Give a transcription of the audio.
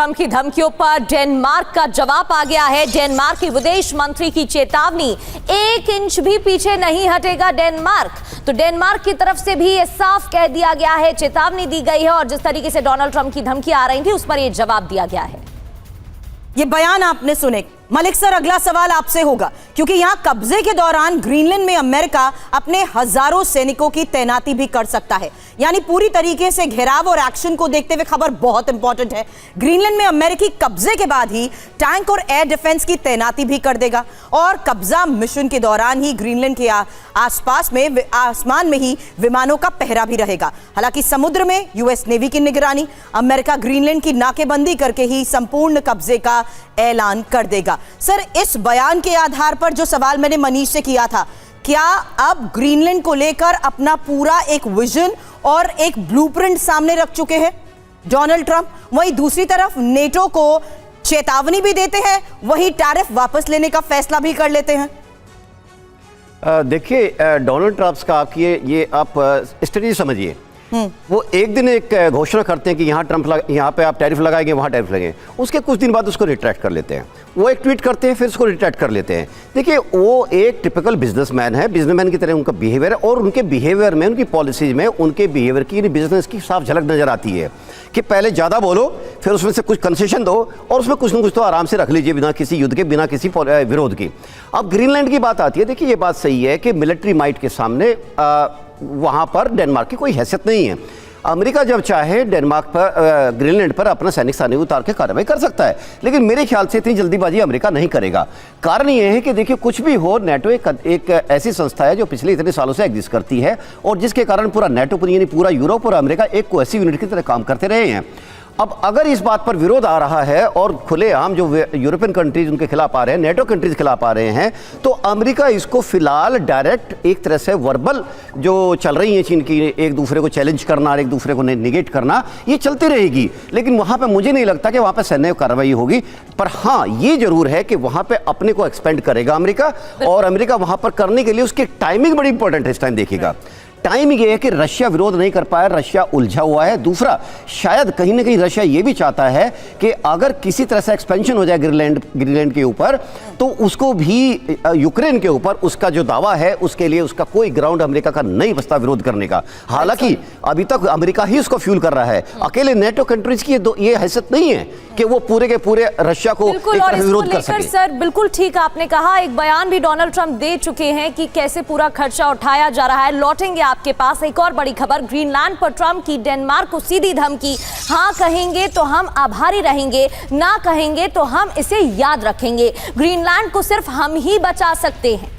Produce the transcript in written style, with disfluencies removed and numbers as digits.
Trump की धमकियों पर Denmark का जवाब आ गया है। डेनमार्क के विदेश मंत्री की चेतावनी, 1 इंच भी पीछे नहीं हटेगा डेनमार्क। तो डेनमार्क की तरफ से भी ये साफ कह दिया गया है, चेतावनी दी गई है और जिस तरीके से डोनाल्ड ट्रंप की धमकी आ रही थी उस पर यह जवाब दिया गया है। ये बयान आपने सुने। मलिक सर, अगला सवाल आपसे होगा, क्योंकि यहां कब्जे के दौरान ग्रीनलैंड में अमेरिका अपने हजारों सैनिकों की तैनाती भी कर सकता है, यानी पूरी तरीके से घेराव और एक्शन को देखते हुए खबर बहुत इंपॉर्टेंट है। ग्रीनलैंड में अमेरिकी कब्जे के बाद ही टैंक और एयर डिफेंस की तैनाती भी कर देगा और कब्जा मिशन के दौरान ही ग्रीनलैंड के आसपास में आसमान में ही विमानों का पहरा भी रहेगा। हालांकि समुद्र में यूएस नेवी की निगरानी, अमेरिका ग्रीनलैंड की नाकेबंदी करके ही संपूर्ण कब्जे का ऐलान कर देगा। सर, इस बयान के आधार पर जो सवाल मैंने मनीष से किया था, क्या अब ग्रीनलैंड को लेकर अपना पूरा एक विजन और एक ब्लूप्रिंट सामने रख चुके हैं डोनाल्ड ट्रंप? वहीं दूसरी तरफ नेटो को चेतावनी भी देते हैं, वहीं टैरिफ वापस लेने का फैसला भी कर लेते हैं। देखिए, डोनाल्ड ट्रंप का ये आप स्ट्रेटजी समझिए। वो एक दिन एक घोषणा करते हैं कि यहाँ पे आप टैरिफ लगाएंगे, वहाँ टैरिफ लगेंगे, उसके कुछ दिन बाद उसको रिट्रैक्ट कर लेते हैं। वो एक ट्वीट करते हैं, फिर उसको रिट्रैक्ट कर लेते हैं। देखिए, वो एक टिपिकल बिजनेसमैन है, बिजनेसमैन की तरह उनका बिहेवियर है और उनके बिहेवियर में, उनकी पॉलिसीज में, उनके बिहेवियर की, बिजनेस की साफ झलक नजर आती है कि पहले ज़्यादा बोलो, फिर उसमें से कुछ कंसेशन दो और उसमें कुछ ना कुछ तो आराम से रख लीजिए, बिना किसी युद्ध के, बिना किसी विरोध की। अब ग्रीनलैंड की बात आती है। देखिए, ये बात सही है कि मिलिट्री माइट के सामने वहाँ पर डेनमार्क की कोई हैसियत नहीं है। अमेरिका जब चाहे डेनमार्क पर, ग्रीनलैंड पर अपना सैनिक सानी उतार के कार्रवाई कर सकता है, लेकिन मेरे ख्याल से इतनी जल्दीबाजी अमेरिका नहीं करेगा। कारण यह है कि देखिए, कुछ भी हो, नेटो एक ऐसी संस्था है जो पिछले इतने सालों से एग्जिस्ट करती है और जिसके कारण पूरा नेटो, यानी पूरा यूरोप और अमेरिका एक कोहेसिव यूनिट की तरह काम करते रहे हैं। अब अगर इस बात पर विरोध आ रहा है और खुलेआम जो यूरोपियन कंट्रीज उनके खिलाफ आ रहे हैं, नेटो कंट्रीज खिलाफ आ रहे हैं, तो अमेरिका इसको फिलहाल डायरेक्ट एक तरह से वर्बल जो चल रही है चीन की, एक दूसरे को चैलेंज करना और एक दूसरे को निगेट करना, ये चलती रहेगी। लेकिन वहां पे मुझे नहीं लगता कि वहां पे सैन्य कार्रवाई होगी। पर हाँ, ये जरूर है कि वहां पे अपने को एक्सपेंड करेगा अमेरिका, और अमेरिका वहां पर करने के लिए उसकी टाइमिंग बड़ी इंपॉर्टेंट है। इस टाइम देखिएगा, टाइमिंग ये है कि रशिया विरोध नहीं कर पाया, रशिया उलझा हुआ है। दूसरा, शायद कहीं ना कहीं रशिया ये भी चाहता है कि अगर किसी तरह से एक्सपेंशन हो जाए ग्रीनलैंड के ऊपर, तो उसको भी यूक्रेन के ऊपर उसका जो दावा है उसके लिए उसका कोई ग्राउंड अमेरिका का नहीं बचता विरोध करने का। हालांकि अभी तक अमेरिका ही उसको फ्यूल कर रहा है, अकेले नेटो कंट्रीज की ये हैसियत नहीं है कि वो पूरे के पूरे रशिया को एक तरह विरोध कर सके। सर, बिल्कुल ठीक आपने कहा। एक बयान भी डोनाल्ड ट्रंप दे चुके हैं कि कैसे पूरा खर्चा उठाया जा रहा है। लौटेंगे आपके पास एक और बड़ी खबर, ग्रीनलैंड पर ट्रंप की डेनमार्क को सीधी धमकी, हाँ कहेंगे तो हम आभारी रहेंगे, ना कहेंगे तो हम इसे याद रखेंगे। ग्रीनलैंड को सिर्फ हम ही बचा सकते हैं।